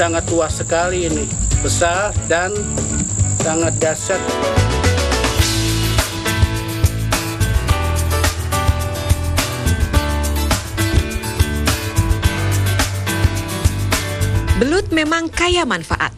sangat luas sekali ini, besar dan sangat dahsyat. Belut memang kaya manfaat.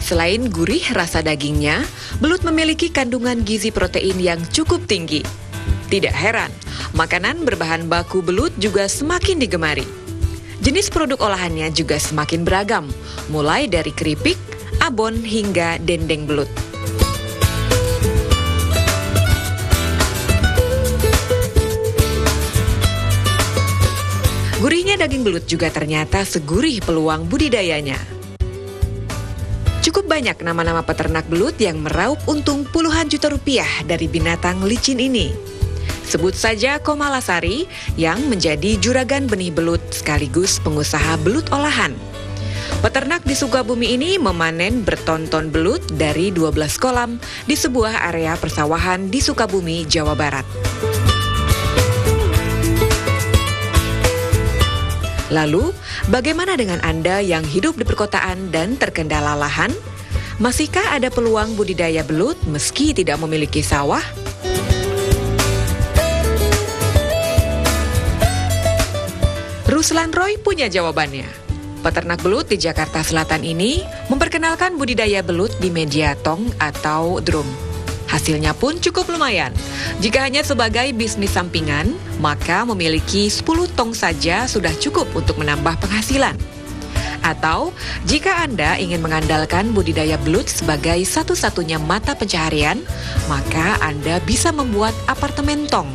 Selain gurih rasa dagingnya, belut memiliki kandungan gizi protein yang cukup tinggi. Tidak heran, makanan berbahan baku belut juga semakin digemari. Jenis produk olahannya juga semakin beragam, mulai dari keripik, abon, hingga dendeng belut. Gurihnya daging belut juga ternyata segurih peluang budidayanya. Cukup banyak nama-nama peternak belut yang meraup untung puluhan juta rupiah dari binatang licin ini. Sebut saja Komalasari yang menjadi juragan benih belut sekaligus pengusaha belut olahan. Peternak di Sukabumi ini memanen berton-ton belut dari 12 kolam di sebuah area persawahan di Sukabumi, Jawa Barat. Lalu, bagaimana dengan Anda yang hidup di perkotaan dan terkendala lahan? Masihkah ada peluang budidaya belut meski tidak memiliki sawah? Ruslan Roy punya jawabannya. Peternak belut di Jakarta Selatan ini memperkenalkan budidaya belut di media tong atau drum. Hasilnya pun cukup lumayan. Jika hanya sebagai bisnis sampingan, maka memiliki 10 tong saja sudah cukup untuk menambah penghasilan. Atau, jika Anda ingin mengandalkan budidaya belut sebagai satu-satunya mata pencaharian, maka Anda bisa membuat apartemen tong.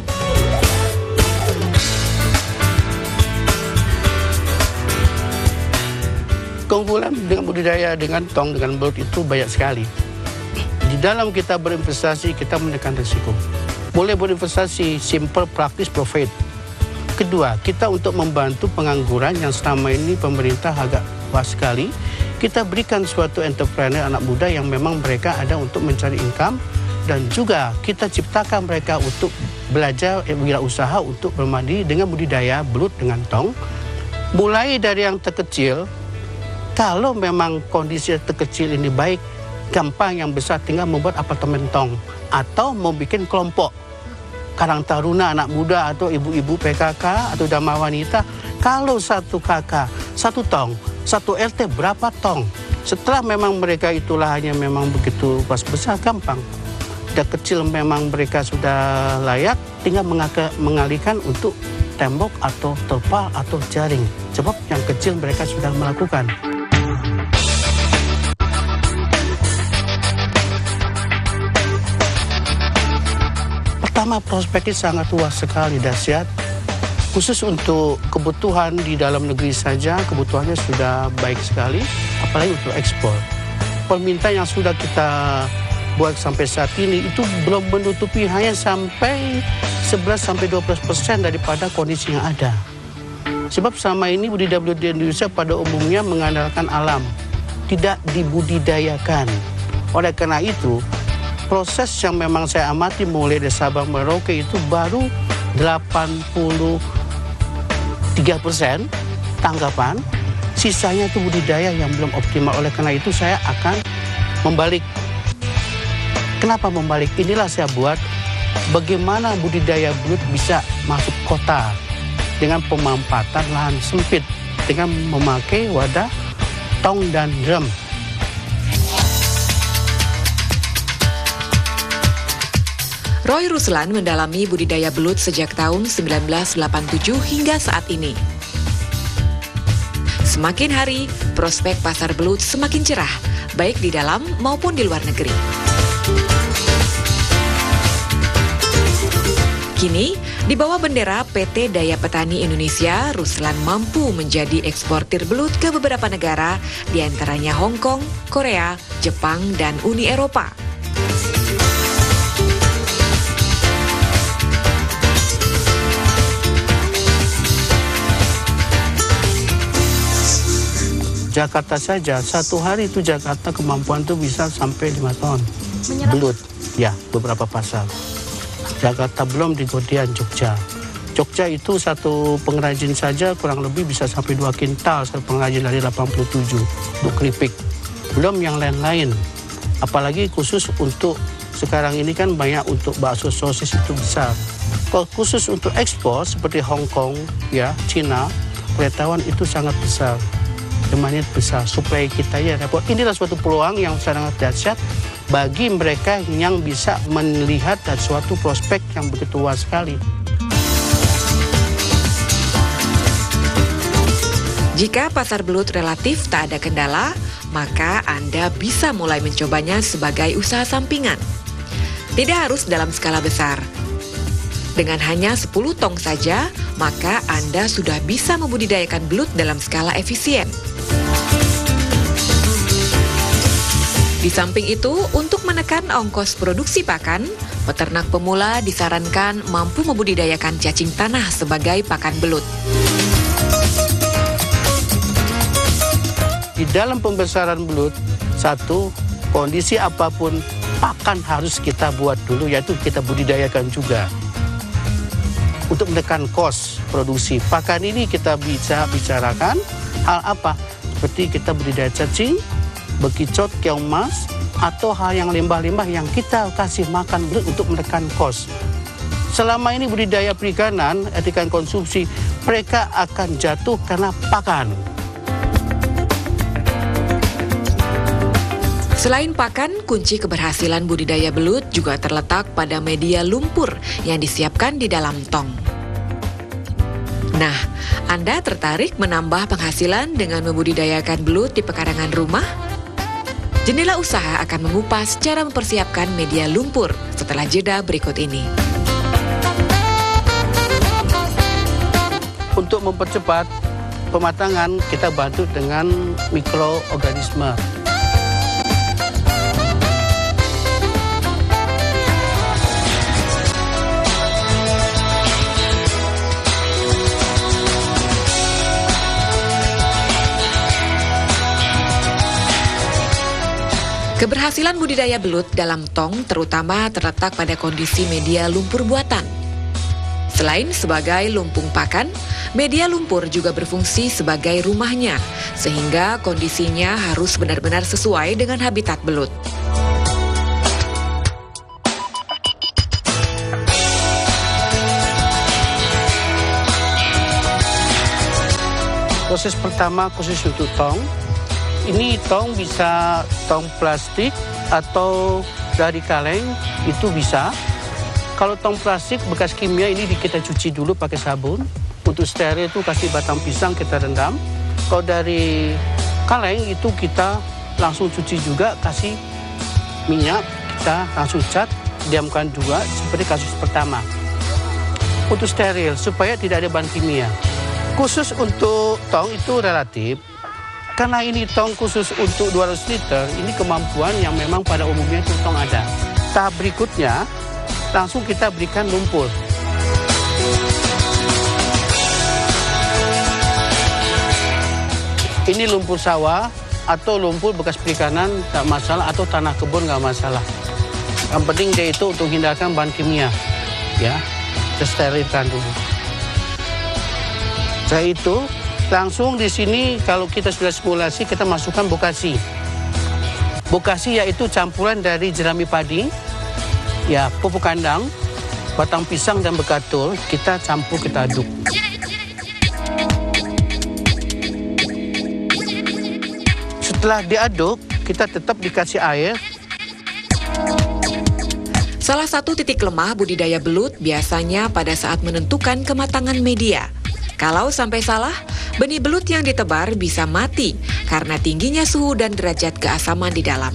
Keunggulan dengan budidaya dengan tong, dengan belut itu banyak sekali. Di dalam kita berinvestasi, kita menekan risiko. Boleh berinvestasi, simple, praktis, profit. Kedua, kita untuk membantu pengangguran yang selama ini pemerintah agak luas sekali, kita berikan suatu entrepreneur anak muda yang memang mereka ada untuk mencari income, dan juga kita ciptakan mereka untuk belajar wirausaha untuk bermandiri dengan budidaya belut dengan tong. Mulai dari yang terkecil, kalau memang kondisi terkecil ini baik, gampang, yang besar tinggal membuat apartemen tong atau mau bikin kelompok Karang Taruna anak muda atau ibu-ibu PKK atau dama wanita. Kalau satu kakak, satu tong, satu RT berapa tong? Setelah memang mereka itulah hanya memang begitu pas besar, gampang. Udah kecil memang mereka sudah layak, tinggal mengalihkan untuk tembok atau terpal atau jaring. Sebab yang kecil mereka sudah melakukan. Pertama, prospeknya sangat luas sekali, dahsyat. Khusus untuk kebutuhan di dalam negeri saja, kebutuhannya sudah baik sekali, apalagi untuk ekspor. Permintaan yang sudah kita buat sampai saat ini itu belum menutupi hanya sampai 11-12% daripada kondisi yang ada. Sebab selama ini budidaya belut di Indonesia pada umumnya mengandalkan alam, tidak dibudidayakan. Oleh karena itu, proses yang memang saya amati mulai dari Sabang Merauke itu baru 83% tanggapan, sisanya itu budidaya yang belum optimal. Oleh karena itu saya akan membalik. Kenapa membalik? Inilah saya buat bagaimana budidaya belut bisa masuk kota dengan pemanfaatan lahan sempit dengan memakai wadah tong dan drum. Roy Ruslan mendalami budidaya belut sejak tahun 1987 hingga saat ini. Semakin hari, prospek pasar belut semakin cerah, baik di dalam maupun di luar negeri. Kini, di bawah bendera PT Daya Petani Indonesia, Ruslan mampu menjadi eksportir belut ke beberapa negara, di antaranya Hong Kong, Korea, Jepang, dan Uni Eropa. Jakarta saja, satu hari itu Jakarta kemampuan itu bisa sampai 5 ton belut. Ya, beberapa pasar. Jakarta belum di Godian, Jogja. Jogja itu satu pengrajin saja kurang lebih bisa sampai 2 kintal satu pengrajin dari 87 untuk keripik. Belum yang lain-lain. Apalagi khusus untuk sekarang ini kan banyak untuk bakso sosis itu besar. Kalau khusus untuk ekspor seperti Hong Kong, ya, Cina, pengetahuan itu sangat besar. Demandnya besar, suplai kita ya repot. Inilah suatu peluang yang sangat dahsyat bagi mereka yang bisa melihat suatu prospek yang begitu luas sekali. Jika pasar belut relatif tak ada kendala, maka Anda bisa mulai mencobanya sebagai usaha sampingan. Tidak harus dalam skala besar. Dengan hanya 10 tong saja, maka Anda sudah bisa membudidayakan belut dalam skala efisien. Di samping itu, untuk menekan ongkos produksi pakan, peternak pemula disarankan mampu membudidayakan cacing tanah sebagai pakan belut. Di dalam pembesaran belut, satu, kondisi apapun pakan harus kita buat dulu, yaitu kita budidayakan juga. Untuk menekan kos produksi pakan ini kita bisa bicarakan hal apa? Seperti kita budidaya cacing, bekicot, keong mas, atau hal yang limbah-limbah yang kita kasih makan belut untuk menekan kos. Selama ini budidaya perikanan, ikan konsumsi, mereka akan jatuh karena pakan. Selain pakan, kunci keberhasilan budidaya belut juga terletak pada media lumpur yang disiapkan di dalam tong. Nah, Anda tertarik menambah penghasilan dengan membudidayakan belut di pekarangan rumah? Jendela Usaha akan mengupas cara mempersiapkan media lumpur setelah jeda berikut ini. Untuk mempercepat pematangan, kita bantu dengan mikroorganisme. Keberhasilan budidaya belut dalam tong terutama terletak pada kondisi media lumpur buatan. Selain sebagai lumpung pakan, media lumpur juga berfungsi sebagai rumahnya, sehingga kondisinya harus benar-benar sesuai dengan habitat belut. Proses pertama khusus untuk tong. Ini tong bisa tong plastik atau dari kaleng, itu bisa. Kalau tong plastik bekas kimia ini kita cuci dulu pakai sabun. Untuk steril itu kasih batang pisang kita rendam. Kalau dari kaleng itu kita langsung cuci juga, kasih minyak, kita langsung cat, diamkan juga seperti kasus pertama. Untuk steril supaya tidak ada bahan kimia. Khusus untuk tong itu relatif. Karena ini tong khusus untuk 200 liter, ini kemampuan yang memang pada umumnya itu tong ada. Tahap berikutnya, langsung kita berikan lumpur. Ini lumpur sawah atau lumpur bekas perikanan tak masalah, atau tanah kebun nggak masalah. Yang penting dia itu untuk hindarkan bahan kimia, ya, kita sterilkan dulu. Setelah itu, langsung di sini kalau kita sudah simulasi kita masukkan bokasi. Bokasi yaitu campuran dari jerami padi, ya, pupuk kandang, batang pisang dan bekatul, kita campur, kita aduk. Setelah diaduk, kita tetap dikasih air. Salah satu titik lemah budidaya belut biasanya pada saat menentukan kematangan media. Kalau sampai salah, benih belut yang ditebar bisa mati karena tingginya suhu dan derajat keasaman di dalam.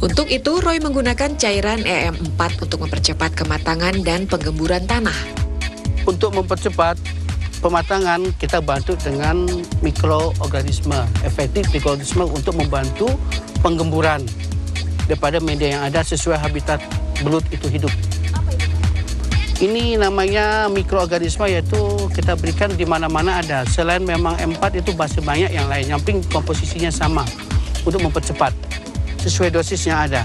Untuk itu, Roy menggunakan cairan EM4 untuk mempercepat kematangan dan penggemburan tanah. Untuk mempercepat pematangan, kita bantu dengan mikroorganisme. Efektif mikroorganisme untuk membantu penggemburan daripada media yang ada sesuai habitat belut itu hidup. Ini namanya mikroorganisme, yaitu kita berikan di mana-mana ada. Selain memang M4 itu masih banyak yang lain. Yang penting komposisinya sama untuk mempercepat sesuai dosis yang ada.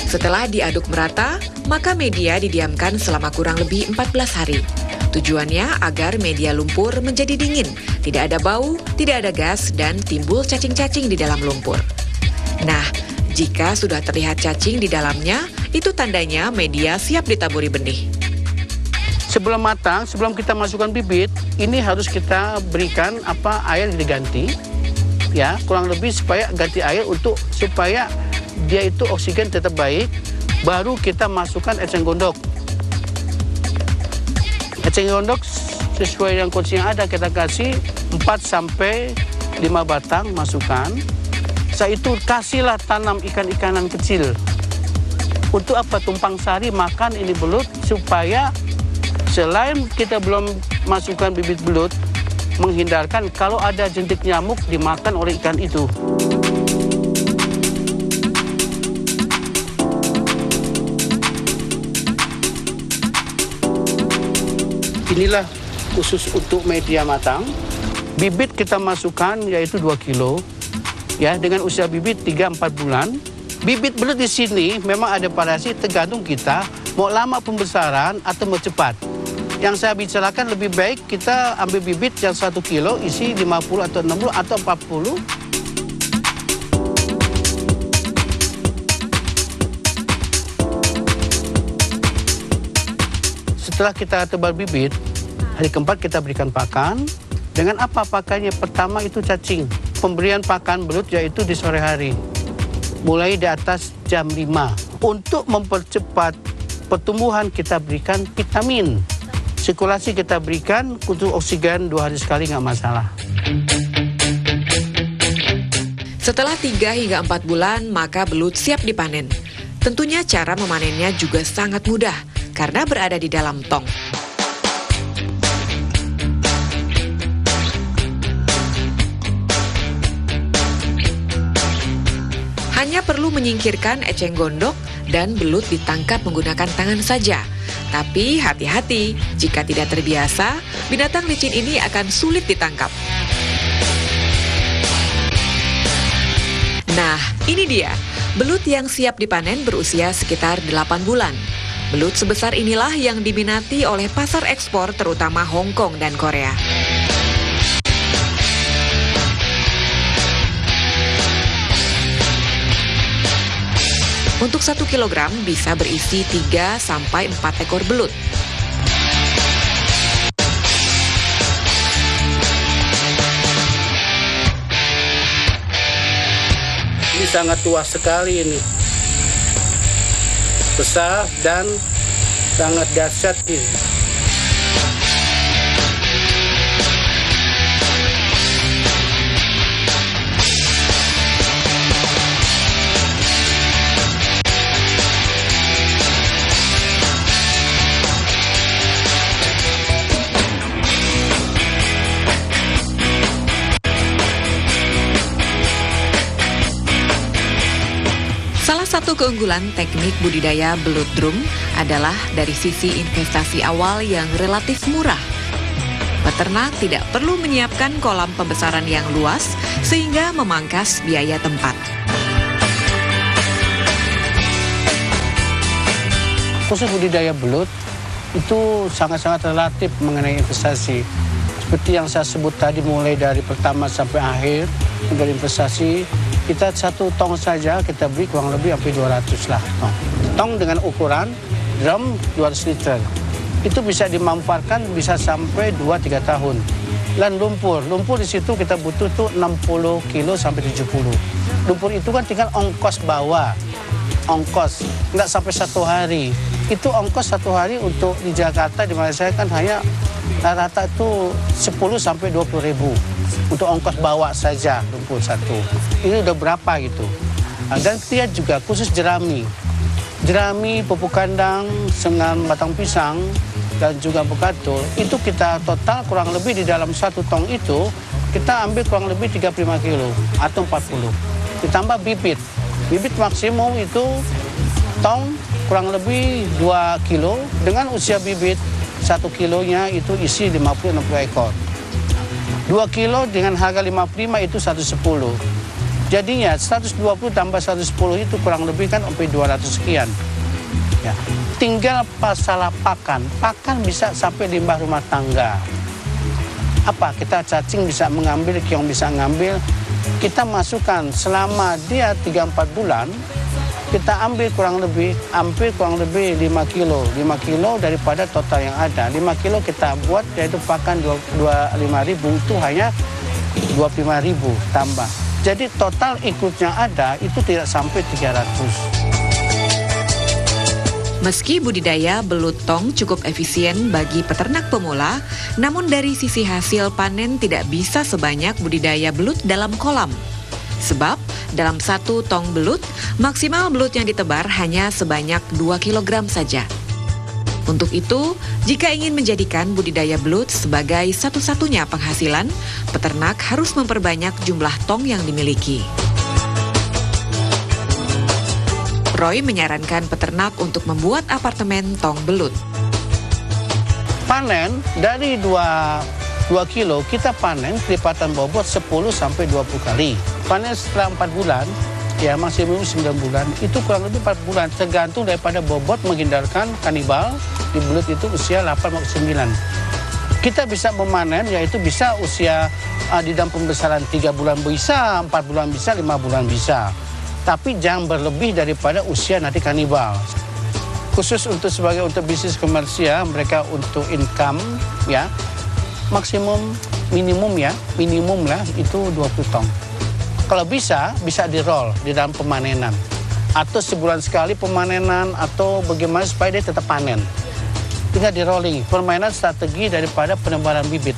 Setelah diaduk merata, maka media didiamkan selama kurang lebih 14 hari. Tujuannya agar media lumpur menjadi dingin, tidak ada bau, tidak ada gas, dan timbul cacing-cacing di dalam lumpur. Nah, jika sudah terlihat cacing di dalamnya, itu tandanya media siap ditaburi benih. Sebelum matang, sebelum kita masukkan bibit, ini harus kita berikan air diganti, ya kurang lebih supaya ganti air supaya dia itu oksigen tetap baik. Baru kita masukkan eceng gondok. Eceng gondok sesuai dengan kondisi yang ada kita kasih 4-5 batang masukkan. Setelah itu kasihlah tanam ikan-ikanan kecil. Untuk apa? Tumpang sari makan ini belut supaya selain kita belum masukkan bibit belut, menghindarkan kalau ada jentik nyamuk dimakan oleh ikan itu. Inilah khusus untuk media matang. Bibit kita masukkan yaitu 2 kilo. Ya, dengan usia bibit 3-4 bulan. Bibit belut di sini memang ada variasi tergantung kita mau lama pembesaran atau mau cepat. Yang saya bicarakan lebih baik kita ambil bibit yang 1 kilo isi 50 atau 60 atau 40. Setelah kita tebal bibit, hari keempat kita berikan pakan. Dengan apa pakannya? Pertama itu cacing. Pemberian pakan belut yaitu di sore hari. Mulai di atas jam 5. Untuk mempercepat pertumbuhan kita berikan vitamin. Sirkulasi kita berikan untuk oksigen 2 hari sekali nggak masalah. Setelah 3 hingga 4 bulan, maka belut siap dipanen. Tentunya cara memanennya juga sangat mudah karena berada di dalam tong. Hanya perlu menyingkirkan eceng gondok dan belut ditangkap menggunakan tangan saja. Tapi hati-hati, jika tidak terbiasa, binatang licin ini akan sulit ditangkap. Nah, ini dia, belut yang siap dipanen berusia sekitar 8 bulan. Belut sebesar inilah yang diminati oleh pasar ekspor terutama Hong Kong dan Korea. Untuk 1 kilogram bisa berisi 3-4 ekor belut. Ini sangat luas sekali ini. Besar dan sangat dahsyat ini. Salah satu keunggulan teknik budidaya belut drum adalah dari sisi investasi awal yang relatif murah. Peternak tidak perlu menyiapkan kolam pembesaran yang luas sehingga memangkas biaya tempat. Khusus budidaya belut itu sangat-sangat relatif mengenai investasi. Seperti yang saya sebut tadi, mulai dari pertama sampai akhir berinvestasi, kita 1 tong saja kita beri kurang lebih sampai 200 lah tong. Tong dengan ukuran drum 200 liter. Itu bisa dimanfaatkan bisa sampai 2-3 tahun. Dan lumpur di situ kita butuh tuh 60 kilo sampai 70. Lumpur itu kan tinggal ongkos bawa. Ongkos, nggak sampai 1 hari. Itu ongkos 1 hari untuk di Jakarta, di mana saya kan hanya rata-rata itu 10 sampai 20 ribu. Untuk ongkos bawa saja lumpur 1. Ini udah berapa gitu. Dan lihat juga khusus jerami. Jerami, pupuk kandang, dengan batang pisang, dan juga bekatul. Itu kita total kurang lebih di dalam 1 tong itu, kita ambil kurang lebih 35 kilo atau 40. Ditambah bibit. Bibit maksimum itu tong kurang lebih 2 kilo. Dengan usia bibit 1 kilonya itu isi 50-60 ekor. 2 kilo dengan harga 55 itu 110. Jadinya 120 tambah 110 itu kurang lebih kan sampai 200 sekian. Ya. Tinggal masalah pakan. Pakan bisa sampai limbah rumah tangga. Apa? Kita cacing bisa mengambil, keong bisa ngambil. Kita masukkan selama dia 3-4 bulan, kita ambil kurang lebih 5 kilo. 5 kilo daripada total yang ada. 5 kilo kita buat, yaitu pakan 25.000, itu hanya 25.000 tambah. Jadi total ikutnya ada itu tidak sampai 300. Meski budidaya belut tong cukup efisien bagi peternak pemula, namun dari sisi hasil panen tidak bisa sebanyak budidaya belut dalam kolam. Sebab dalam 1 tong belut, maksimal belut yang ditebar hanya sebanyak 2 kg saja. Untuk itu, jika ingin menjadikan budidaya belut sebagai satu-satunya penghasilan, peternak harus memperbanyak jumlah tong yang dimiliki. Roy menyarankan peternak untuk membuat apartemen tong belut. Panen dari 2 kilo, kita panen kelipatan bobot 10-20 kali. Panen setelah 4 bulan, ya maksimum 9 bulan, itu kurang lebih 4 bulan, tergantung daripada bobot menghindarkan kanibal. Di belut itu usia 8-9. Kita bisa memanen, yaitu bisa usia di dalam pembesaran 3 bulan bisa, 4 bulan bisa, 5 bulan bisa. Tapi jangan berlebih daripada usia nanti kanibal. Khusus untuk bisnis komersial, mereka untuk income, ya minimum lah itu 20 tong. Kalau bisa di-roll di dalam pemanenan. Atau sebulan sekali pemanenan, atau bagaimana supaya dia tetap panen. Tinggal di-rolling, permainan strategi daripada penebaran bibit.